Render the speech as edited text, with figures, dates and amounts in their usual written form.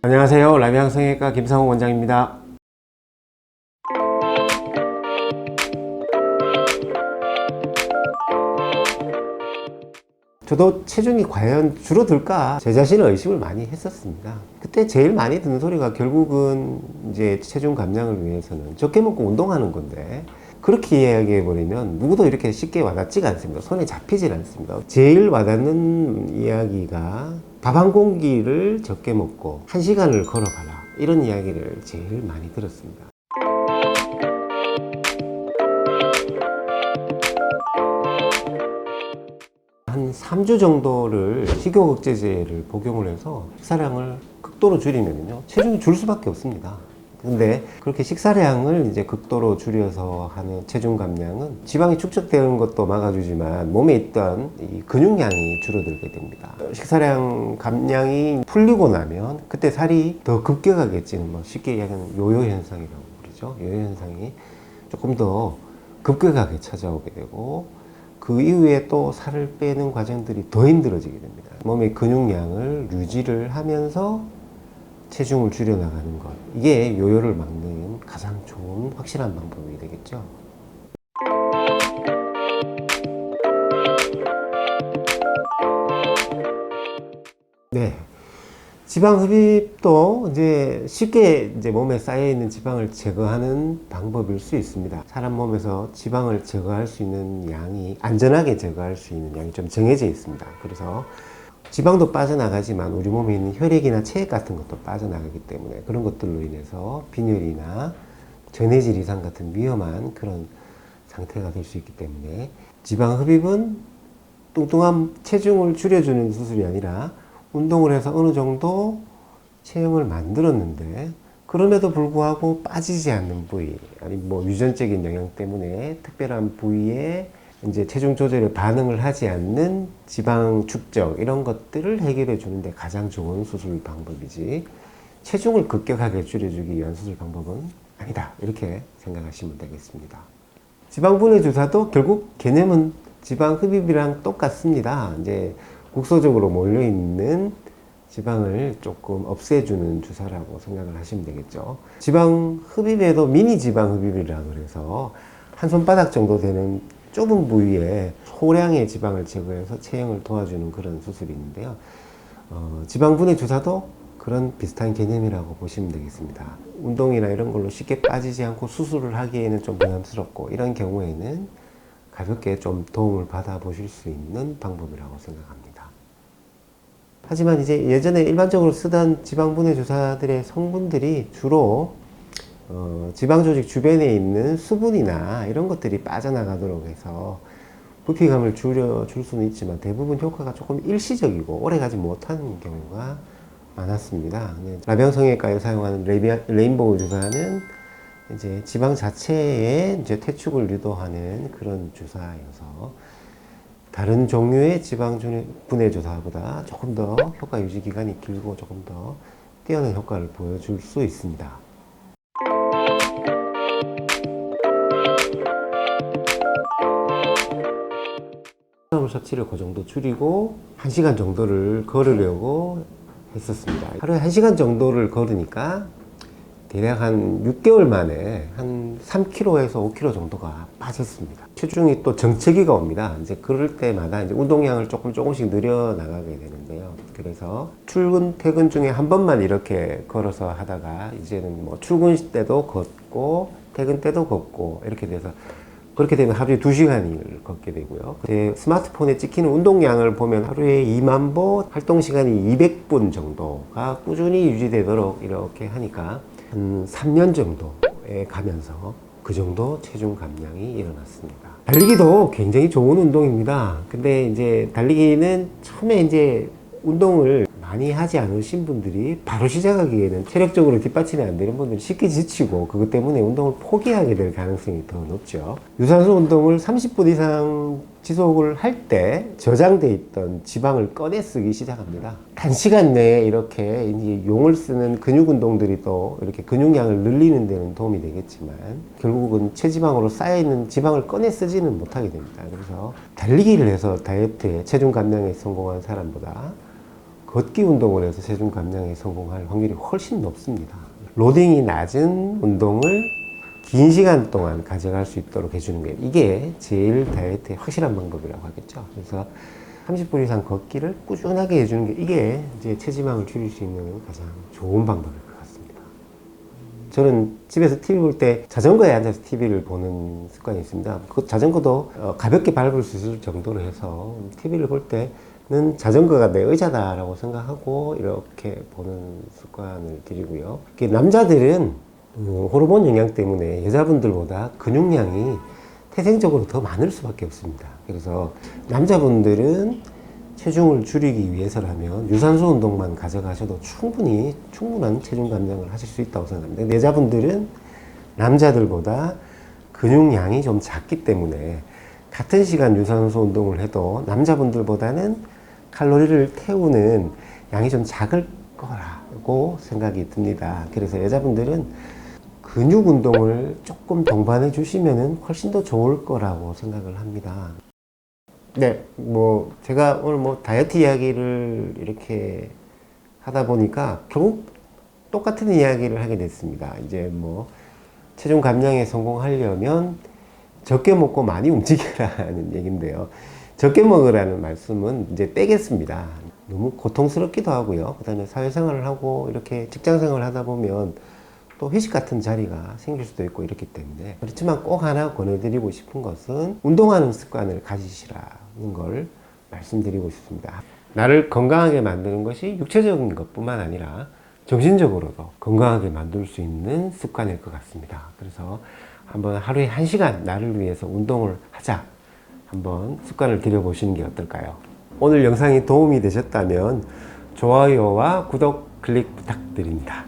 안녕하세요. 라비앙 성형외과 김상호 원장입니다. 저도 체중이 과연 줄어들까 제 자신을 의심을 많이 했었습니다. 그때 제일 많이 듣는 소리가 결국은 이제 체중 감량을 위해서는 적게 먹고 운동하는 건데, 그렇게 이야기해 버리면 누구도 이렇게 쉽게 와닿지가 않습니다. 손에 잡히질 않습니다. 제일 와닿는 이야기가 밥 한 공기를 적게 먹고 1시간을 걸어가라, 이런 이야기를 제일 많이 들었습니다. 한 3주 정도를 식욕억제제를 복용을 해서 식사량을 극도로 줄이면요, 체중이 줄 수밖에 없습니다. 근데 그렇게 식사량을 이제 극도로 줄여서 하는 체중 감량은 지방이 축적되는 것도 막아주지만 몸에 있던 이 근육량이 줄어들게 됩니다. 식사량 감량이 풀리고 나면 그때 살이 더 급격하게 찌는, 쉽게 이야기하는 요요 현상이라고 부르죠. 요요 현상이 조금 더 급격하게 찾아오게 되고, 그 이후에 또 살을 빼는 과정들이 더 힘들어지게 됩니다. 몸의 근육량을 유지를 하면서 체중을 줄여나가는 것, 이게 요요를 막는 가장 좋은 확실한 방법이 되겠죠. 네. 지방 흡입도 이제 쉽게 이제 몸에 쌓여있는 지방을 제거하는 방법일 수 있습니다. 사람 몸에서 지방을 제거할 수 있는 양이, 안전하게 제거할 수 있는 양이 좀 정해져 있습니다. 그래서 지방도 빠져나가지만 우리 몸에 있는 혈액이나 체액 같은 것도 빠져나가기 때문에 그런 것들로 인해서 빈혈이나 전해질 이상 같은 위험한 그런 상태가 될 수 있기 때문에, 지방 흡입은 뚱뚱한 체중을 줄여주는 수술이 아니라 운동을 해서 어느 정도 체형을 만들었는데 그럼에도 불구하고 빠지지 않는 부위, 아니면 유전적인 영향 때문에 특별한 부위에 이제 체중 조절에 반응을 하지 않는 지방 축적, 이런 것들을 해결해 주는데 가장 좋은 수술 방법이지, 체중을 급격하게 줄여주기 위한 수술 방법은 아니다, 이렇게 생각하시면 되겠습니다. 지방 분해 주사도 결국 개념은 지방 흡입이랑 똑같습니다. 이제 국소적으로 몰려 있는 지방을 조금 없애주는 주사라고 생각을 하시면 되겠죠. 지방 흡입에도 미니 지방 흡입이라고 그래서 한 손바닥 정도 되는 좁은 부위에 소량의 지방을 제거해서 체형을 도와주는 그런 수술이 있는데요. 지방 분해 주사도 그런 비슷한 개념이라고 보시면 되겠습니다. 운동이나 이런 걸로 쉽게 빠지지 않고 수술을 하기에는 좀 부담스럽고, 이런 경우에는 가볍게 좀 도움을 받아 보실 수 있는 방법이라고 생각합니다. 하지만 이제 예전에 일반적으로 쓰던 지방 분해 주사들의 성분들이 주로 지방 조직 주변에 있는 수분이나 이런 것들이 빠져나가도록 해서 부피감을 줄여줄 수는 있지만 대부분 효과가 조금 일시적이고 오래가지 못하는 경우가 많았습니다. 라비앙 성형외과에 사용하는 레인보우 주사는 이제 지방 자체에 이제 퇴축을 유도하는 그런 주사여서 다른 종류의 지방 분해 주사보다 조금 더 효과 유지 기간이 길고 조금 더 뛰어난 효과를 보여줄 수 있습니다. 섭취를 그 정도 줄이고 1시간 정도를 걸으려고 했었습니다. 하루에 1시간 정도를 걸으니까 대략 한 6개월 만에 한 3kg에서 5kg 정도가 빠졌습니다. 체중이 또 정체기가 옵니다. 이제 그럴 때마다 이제 운동량을 조금씩 늘려 나가게 되는데요. 그래서 출근, 퇴근 중에 한 번만 이렇게 걸어서 하다가 이제는 출근 때도 걷고 퇴근 때도 걷고 이렇게 돼서, 그렇게 되면 하루에 2시간을 걷게 되고요. 제 스마트폰에 찍히는 운동량을 보면 하루에 2만 보, 활동 시간이 200분 정도가 꾸준히 유지되도록 이렇게 하니까 한 3년 정도에 가면서 그 정도 체중 감량이 일어났습니다. 달리기도 굉장히 좋은 운동입니다. 근데 이제 달리기는 처음에 이제 운동을 많이 하지 않으신 분들이 바로 시작하기에는 체력적으로 뒷받침이 안 되는 분들이 쉽게 지치고 그것 때문에 운동을 포기하게 될 가능성이 더 높죠. 유산소 운동을 30분 이상 지속을 할 때 저장돼 있던 지방을 꺼내 쓰기 시작합니다. 단시간 내에 이렇게 이제 용을 쓰는 근육 운동들이 또 이렇게 근육량을 늘리는 데는 도움이 되겠지만 결국은 체지방으로 쌓여있는 지방을 꺼내 쓰지는 못하게 됩니다. 그래서 달리기를 해서 다이어트에 체중 감량에 성공한 사람보다 걷기 운동을 해서 체중 감량에 성공할 확률이 훨씬 높습니다. 로딩이 낮은 운동을 긴 시간 동안 가져갈 수 있도록 해주는 게 이게 제일 다이어트의 확실한 방법이라고 하겠죠. 그래서 30분 이상 걷기를 꾸준하게 해주는 게 이게 이제 체지방을 줄일 수 있는 가장 좋은 방법일 것 같습니다. 저는 집에서 TV 볼 때 자전거에 앉아서 TV를 보는 습관이 있습니다. 그 자전거도 가볍게 밟을 수 있을 정도로 해서 TV를 볼 때는 자전거가 내 의자다라고 생각하고 이렇게 보는 습관을 들이고요. 남자들은 호르몬 영향 때문에 여자분들보다 근육량이 태생적으로 더 많을 수밖에 없습니다. 그래서 남자분들은 체중을 줄이기 위해서라면 유산소 운동만 가져가셔도 충분한 체중 감량을 하실 수 있다고 생각합니다. 근데 여자분들은 남자들보다 근육량이 좀 작기 때문에 같은 시간 유산소 운동을 해도 남자분들보다는 칼로리를 태우는 양이 좀 작을 거라고 생각이 듭니다. 그래서 여자분들은 근육 운동을 조금 동반해 주시면 훨씬 더 좋을 거라고 생각을 합니다. 네, 제가 오늘 다이어트 이야기를 이렇게 하다 보니까 결국 똑같은 이야기를 하게 됐습니다. 이제 체중 감량에 성공하려면 적게 먹고 많이 움직여라는 얘기인데요. 적게 먹으라는 말씀은 이제 빼겠습니다. 너무 고통스럽기도 하고요. 그 다음에 사회생활을 하고 이렇게 직장생활을 하다 보면 또 회식 같은 자리가 생길 수도 있고 이렇기 때문에 그렇지만 꼭 하나 권해드리고 싶은 것은 운동하는 습관을 가지시라는 걸 말씀드리고 싶습니다. 나를 건강하게 만드는 것이 육체적인 것뿐만 아니라 정신적으로도 건강하게 만들 수 있는 습관일 것 같습니다. 그래서 한번 하루에 1시간 나를 위해서 운동을 하자, 한번 습관을 들여보시는 게 어떨까요? 오늘 영상이 도움이 되셨다면 좋아요와 구독 클릭 부탁드립니다.